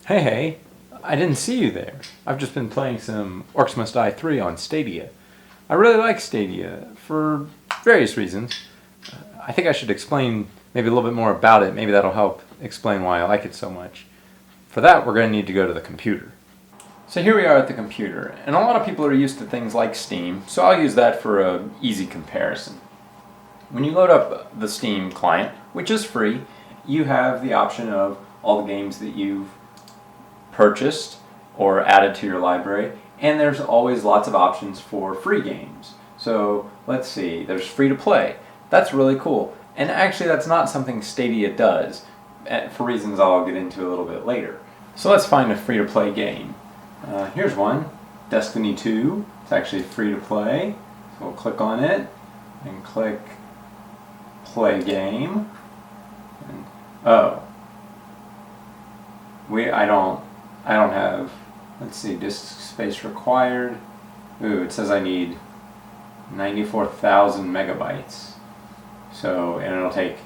Hey, I didn't see you there. I've just been playing some Orcs Must Die 3 on Stadia. I really like Stadia for various reasons. I think I should explain maybe a little bit more about it. Maybe that'll help explain why I like it so much. For that, we're going to need to go to the computer. So here we are at the computer, and a lot of people are used to things like Steam, so I'll use that for an easy comparison. When you load up the Steam client, which is free, you have the option of all the games that you've purchased or added to your library, and there's always lots of options for free games. So let's see, there's free to play. That's really cool. And actually that's not something Stadia does, for reasons I'll get into a little bit later. So let's find a free to play game. Here's one, Destiny 2. It's actually free to play. So we'll click on it and click play game. And, I don't have, let's see, disk space required. Ooh, it says I need 94,000 megabytes. So, and it'll take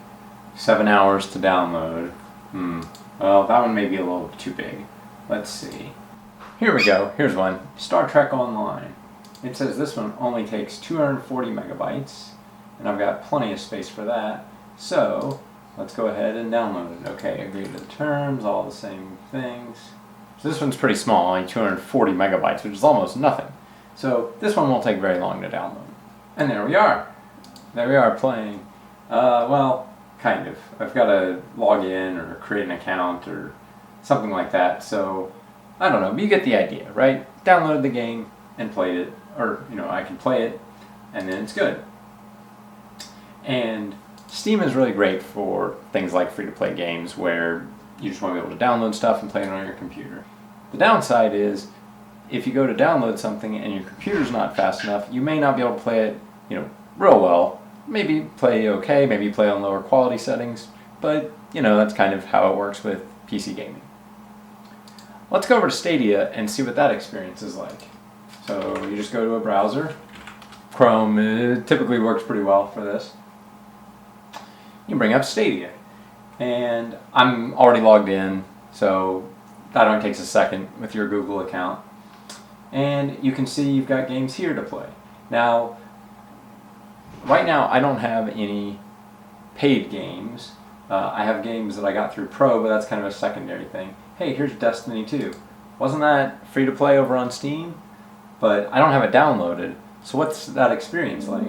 7 hours to download. Well, that one may be a little too big. Let's see. Here we go. Here's one. Star Trek Online. It says this one only takes 240 megabytes, and I've got plenty of space for that. So, let's go ahead and download it. Okay, agree to the terms, all the same things. So this one's pretty small, only 240 megabytes, which is almost nothing. So this one won't take very long to download. And there we are. There we are playing. Well, kind of. I've got to log in or create an account or something like that. So, I don't know, but you get the idea, right? Downloaded the game and played it. Or, I can play it and then it's good. And Steam is really great for things like free-to-play games where you just want to be able to download stuff and play it on your computer. The downside is, if you go to download something and your computer's not fast enough, you may not be able to play it, real well. Maybe play okay, maybe play on lower quality settings, but, that's kind of how it works with PC gaming. Let's go over to Stadia and see what that experience is like. So you just go to a browser. Chrome typically works pretty well for this. You bring up Stadia. And I'm already logged in, so that only takes a second with your Google account. And you can see you've got games here to play. Now, right now I don't have any paid games. I have games that I got through Pro, but that's kind of a secondary thing. Hey, here's Destiny 2. Wasn't that free to play over on Steam? But I don't have it downloaded. So what's that experience like?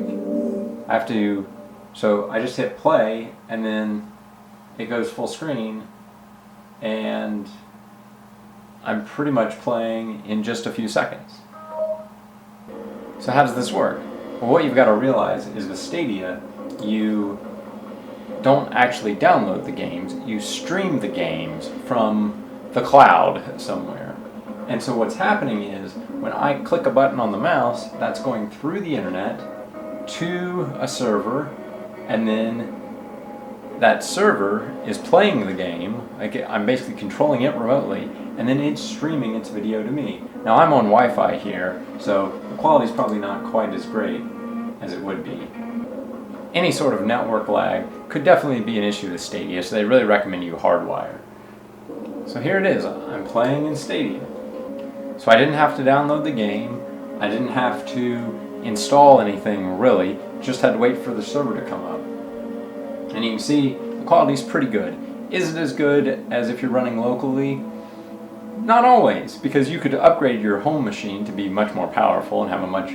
So I just hit play, and then it goes full screen, and I'm pretty much playing in just a few seconds. So how does this work? Well, what you've got to realize is with Stadia, you don't actually download the games, you stream the games from the cloud somewhere. And so what's happening is, when I click a button on the mouse, that's going through the internet to a server, and then that server is playing the game. I'm basically controlling it remotely, and then it's streaming its video to me. Now I'm on Wi-Fi here, so the quality's probably not quite as great as it would be. Any sort of network lag could definitely be an issue with Stadia, so they really recommend you hardwire. So here it is, I'm playing in Stadia. So I didn't have to download the game, I didn't have to install anything really, just had to wait for the server to come up. And you can see the quality's pretty good. Is it as good as if you're running locally? Not always, because you could upgrade your home machine to be much more powerful and have a much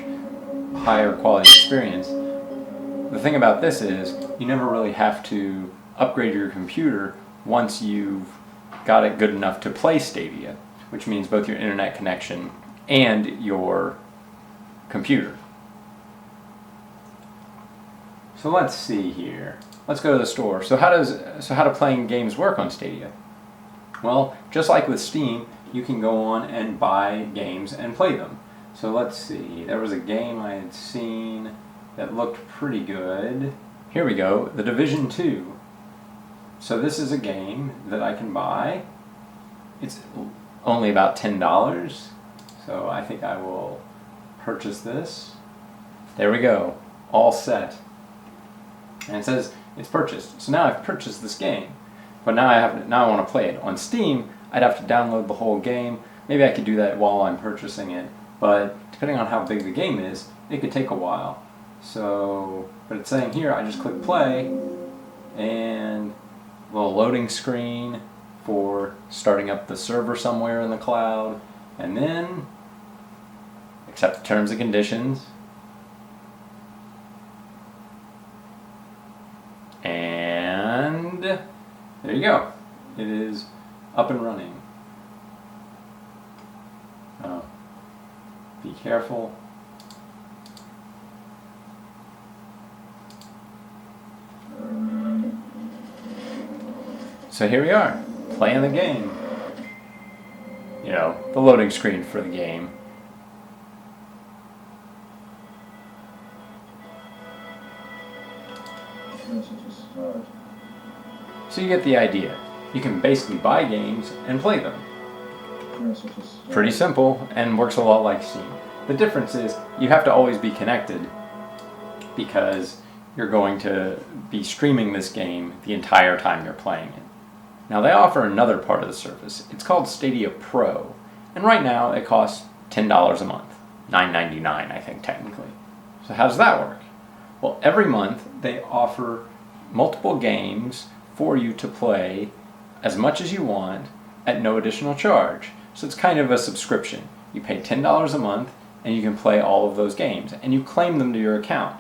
higher quality experience. The thing about this is, you never really have to upgrade your computer once you've got it good enough to play Stadia, which means both your internet connection and your computer. So let's see here. Let's go to the store. So how do playing games work on Stadia? Well, just like with Steam, you can go on and buy games and play them. So let's see. There was a game I had seen that looked pretty good. Here we go, The Division 2. So this is a game that I can buy. It's only about $10. So I think I will purchase this. There we go, all set. And it says it's purchased. So now I've purchased this game, but now I want to play it. On Steam, I'd have to download the whole game. Maybe I could do that while I'm purchasing it, but depending on how big the game is, it could take a while. So, but it's saying here, I just click play, and a little loading screen for starting up the server somewhere in the cloud, and then accept the terms and conditions. And there you go. It is up and running. Be careful. So here we are, playing the game. You know, the loading screen for the game. So you get the idea. You can basically buy games and play them. Pretty simple and works a lot like Steam. The difference is you have to always be connected because you're going to be streaming this game the entire time you're playing it. Now they offer another part of the service. It's called Stadia Pro, and right now it costs $10 a month, $9.99 I think technically. So how does that work? Well, every month they offer multiple games for you to play as much as you want at no additional charge. So it's kind of a subscription. You pay $10 a month and you can play all of those games, and you claim them to your account.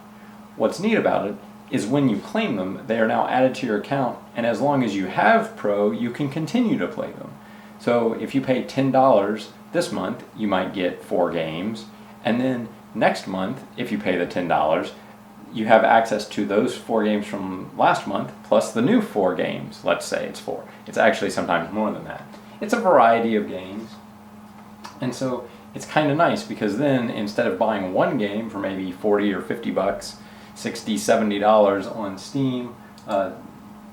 What's neat about it is when you claim them, they are now added to your account, and as long as you have Pro, you can continue to play them. So if you pay $10 this month, you might get 4 games, and then next month, if you pay the $10, you have access to those 4 games from last month, plus the new 4 games. Let's say it's 4. It's actually sometimes more than that. It's a variety of games, and so it's kind of nice because then instead of buying one game for maybe 40 or 50 bucks, $60, $70 on Steam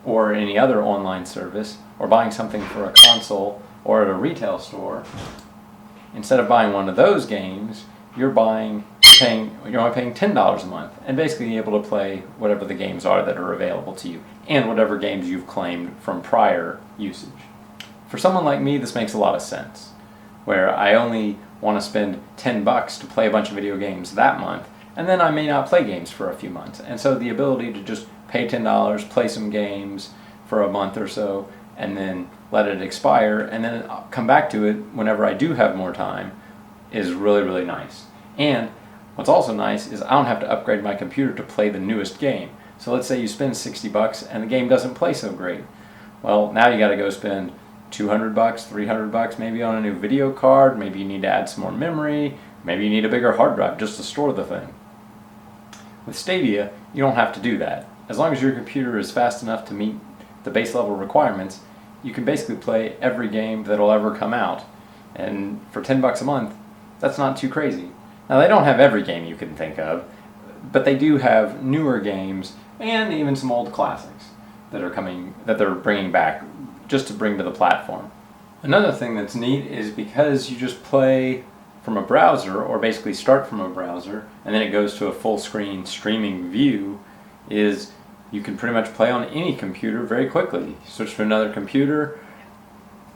or any other online service, or buying something for a console or at a retail store, instead of buying one of those games, you're only paying $10 a month and basically able to play whatever the games are that are available to you and whatever games you've claimed from prior usage. For someone like me, this makes a lot of sense, where I only want to spend $10 to play a bunch of video games that month, and then I may not play games for a few months. And so the ability to just pay $10, play some games for a month or so, and then let it expire, and then I'll come back to it whenever I do have more time, is really, really nice. And what's also nice is I don't have to upgrade my computer to play the newest game. So let's say you spend $60 and the game doesn't play so great. Well, now you got to go spend $200, $300 maybe on a new video card. Maybe you need to add some more memory. Maybe you need a bigger hard drive just to store the thing. With Stadia, you don't have to do that. As long as your computer is fast enough to meet the base level requirements, you can basically play every game that'll ever come out. And for $10 a month, that's not too crazy. Now they don't have every game you can think of, but they do have newer games and even some old classics that they're bringing back just to bring to the platform. Another thing that's neat is because you just play from a browser, or basically start from a browser, and then it goes to a full screen streaming view, is you can pretty much play on any computer very quickly. Switch to another computer,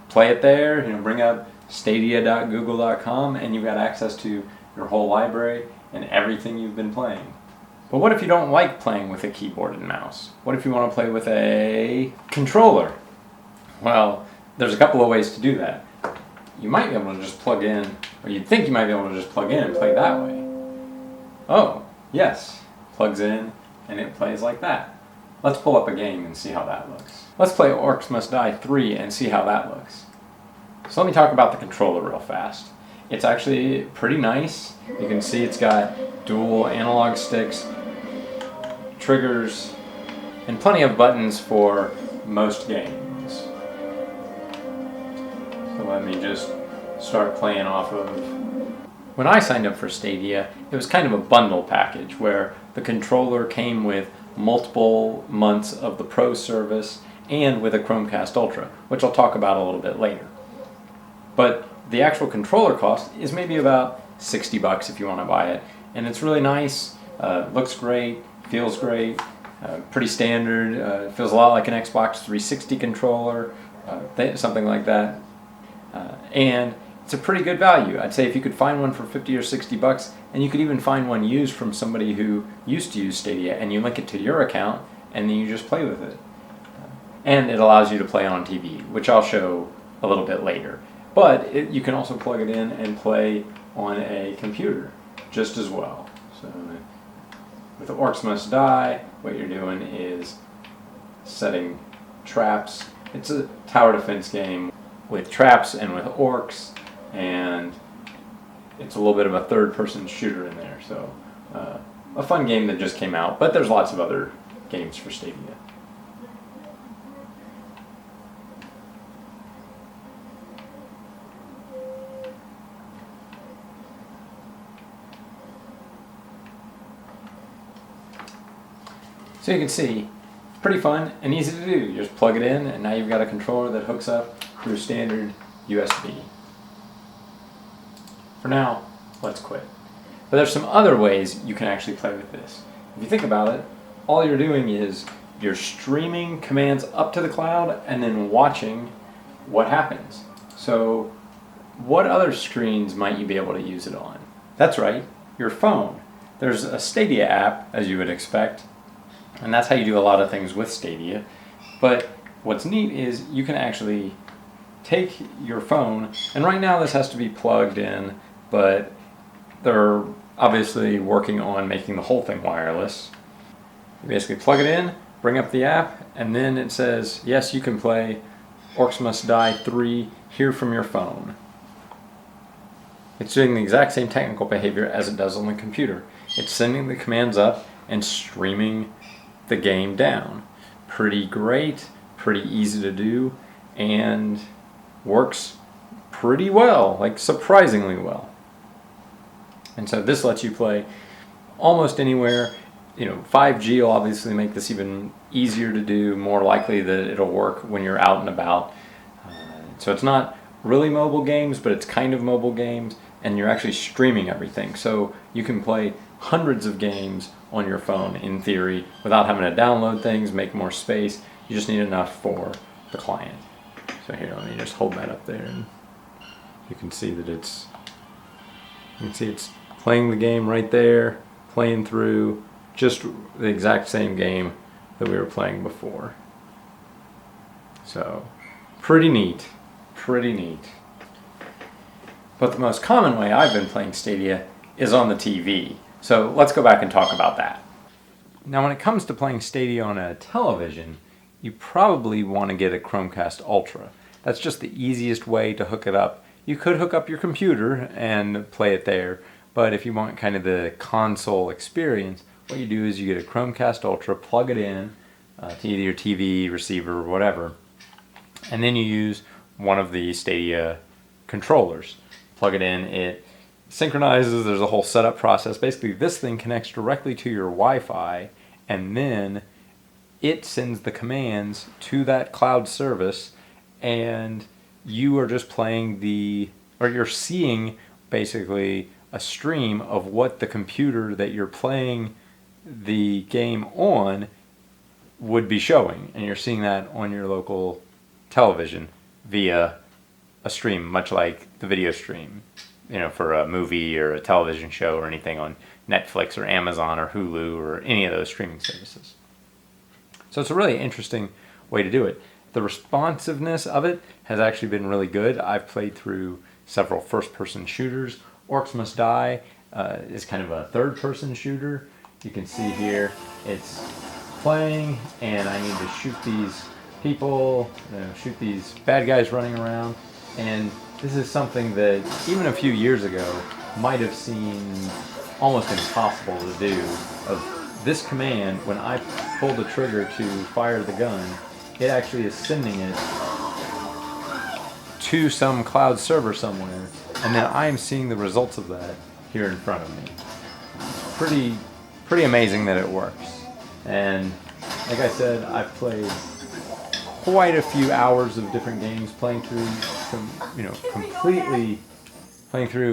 play it there, bring up stadia.google.com, and you've got access to your whole library and everything you've been playing. But what if you don't like playing with a keyboard and mouse? What if you want to play with a controller? Well, there's a couple of ways to do that. You might be able to just plug in, or you'd think you might be able to just plug in and play that way. Oh, yes, plugs in and it plays like that. Let's pull up a game and see how that looks. Let's play Orcs Must Die 3 and see how that looks. So let me talk about the controller real fast. It's actually pretty nice. You can see it's got dual analog sticks, triggers, and plenty of buttons for most games. So let me just start playing off of... When I signed up for Stadia, it was kind of a bundle package where the controller came with multiple months of the Pro service and with a Chromecast Ultra, which I'll talk about a little bit later. But the actual controller cost is maybe about $60 if you want to buy it, and it's really nice, looks great, feels great, pretty standard, feels a lot like an Xbox 360 controller, something like that. And it's a pretty good value. I'd say if you could find one for 50 or 60 bucks, and you could even find one used from somebody who used to use Stadia, and you link it to your account, and then you just play with it. And it allows you to play on TV, which I'll show a little bit later. But you can also plug it in and play on a computer just as well. So with Orcs Must Die, what you're doing is setting traps. It's a tower defense game with traps and with orcs, and it's a little bit of a third-person shooter in there. So a fun game that just came out, but there's lots of other games for Stadia. So you can see, it's pretty fun and easy to do. You just plug it in, and now you've got a controller that hooks up through standard USB. For now, let's quit. But there's some other ways you can actually play with this. If you think about it, all you're doing is you're streaming commands up to the cloud and then watching what happens. So what other screens might you be able to use it on? That's right, your phone. There's a Stadia app, as you would expect, and that's how you do a lot of things with Stadia. But what's neat is you can actually take your phone, and right now this has to be plugged in, but they're obviously working on making the whole thing wireless. You basically plug it in, bring up the app, and then it says, yes, you can play Orcs Must Die 3 here from your phone. It's doing the exact same technical behavior as it does on the computer. It's sending the commands up and streaming the game down. Pretty great, pretty easy to do, and works pretty well, like surprisingly well. And so this lets you play almost anywhere. 5G will obviously make this even easier to do, more likely that it'll work when you're out and about. So it's not really mobile games, but it's kind of mobile games, and you're actually streaming everything. So you can play hundreds of games on your phone in theory without having to download things, make more space. You just need enough for the client. So here, let me just hold that up there, and you can see that it's playing the game right there, playing through just the exact same game that we were playing before. So pretty neat, pretty neat. But the most common way I've been playing Stadia is on the TV. So let's go back and talk about that. Now when it comes to playing Stadia on a television, you probably want to get a Chromecast Ultra. That's just the easiest way to hook it up. You could hook up your computer and play it there, but if you want kind of the console experience, what you do is you get a Chromecast Ultra, plug it in to either your TV, receiver, or whatever, and then you use one of the Stadia controllers. Plug it in, it synchronizes, there's a whole setup process. Basically, this thing connects directly to your Wi-Fi, and then it sends the commands to that cloud service, and you are just playing you're seeing basically a stream of what the computer that you're playing the game on would be showing, and you're seeing that on your local television via a stream, much like the video stream, for a movie or a television show or anything on Netflix or Amazon or Hulu or any of those streaming services. So it's a really interesting way to do it. The responsiveness of it has actually been really good. I've played through several first-person shooters. Orcs Must Die is kind of a third-person shooter. You can see here it's playing, and I need to shoot these people, shoot these bad guys running around. And this is something that even a few years ago might have seemed almost impossible to do. Of this command, when I pull the trigger to fire the gun, it actually is sending it to some cloud server somewhere, and then I'm seeing the results of that here in front of me. Pretty amazing that it works. And like I said, I've played quite a few hours of different games, playing through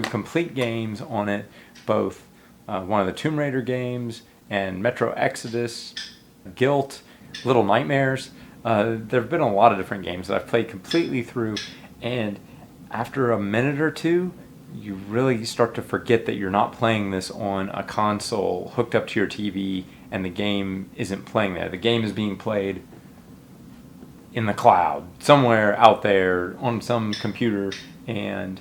complete games on it, both one of the Tomb Raider games and Metro Exodus, Guilt, Little Nightmares. There have been a lot of different games that I've played completely through, and after a minute or two, you really start to forget that you're not playing this on a console hooked up to your TV and the game isn't playing there. The game is being played in the cloud, somewhere out there on some computer, and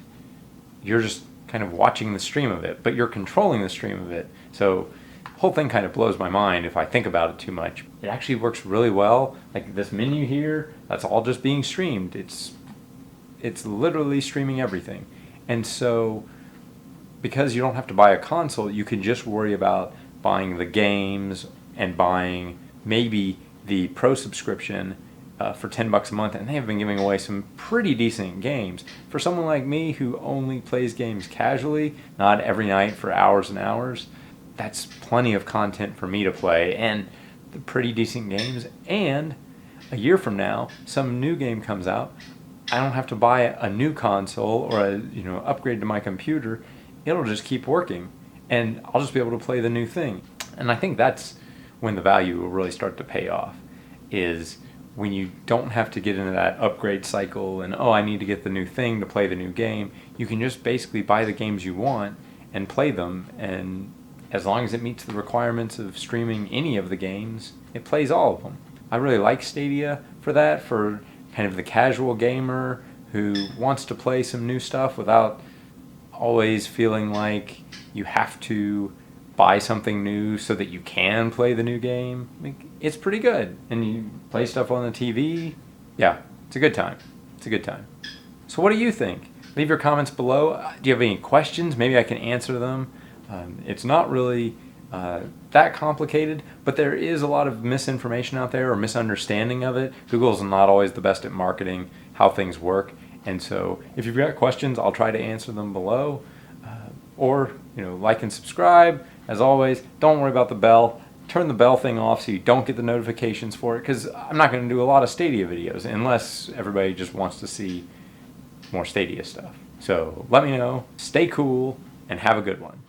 you're just kind of watching the stream of it, but you're controlling the stream of it. So the whole thing kind of blows my mind if I think about it too much. It actually works really well. Like this menu here, that's all just being streamed. It's literally streaming everything. And so because you don't have to buy a console, you can just worry about buying the games and buying maybe the Pro subscription for $10 a month, and they have been giving away some pretty decent games. For someone like me who only plays games casually, not every night for hours and hours, that's plenty of content for me to play, and the pretty decent games. And a year from now, some new game comes out, I don't have to buy a new console or upgrade to my computer. It'll just keep working, and I'll just be able to play the new thing. And I think that's when the value will really start to pay off, is when you don't have to get into that upgrade cycle and, I need to get the new thing to play the new game. You can just basically buy the games you want and play them, and as long as it meets the requirements of streaming any of the games, it plays all of them. I really like Stadia for that, for kind of the casual gamer who wants to play some new stuff without always feeling like you have to buy something new so that you can play the new game. It's pretty good. And you play stuff on the TV. Yeah, it's a good time. It's a good time. So what do you think? Leave your comments below. Do you have any questions? Maybe I can answer them. It's not really that complicated, but there is a lot of misinformation out there or misunderstanding of it. Google's not always the best at marketing how things work. And so if you've got questions, I'll try to answer them below. Or like and subscribe. As always, don't worry about the bell. Turn the bell thing off so you don't get the notifications for it, because I'm not going to do a lot of Stadia videos unless everybody just wants to see more Stadia stuff. So let me know, stay cool, and have a good one.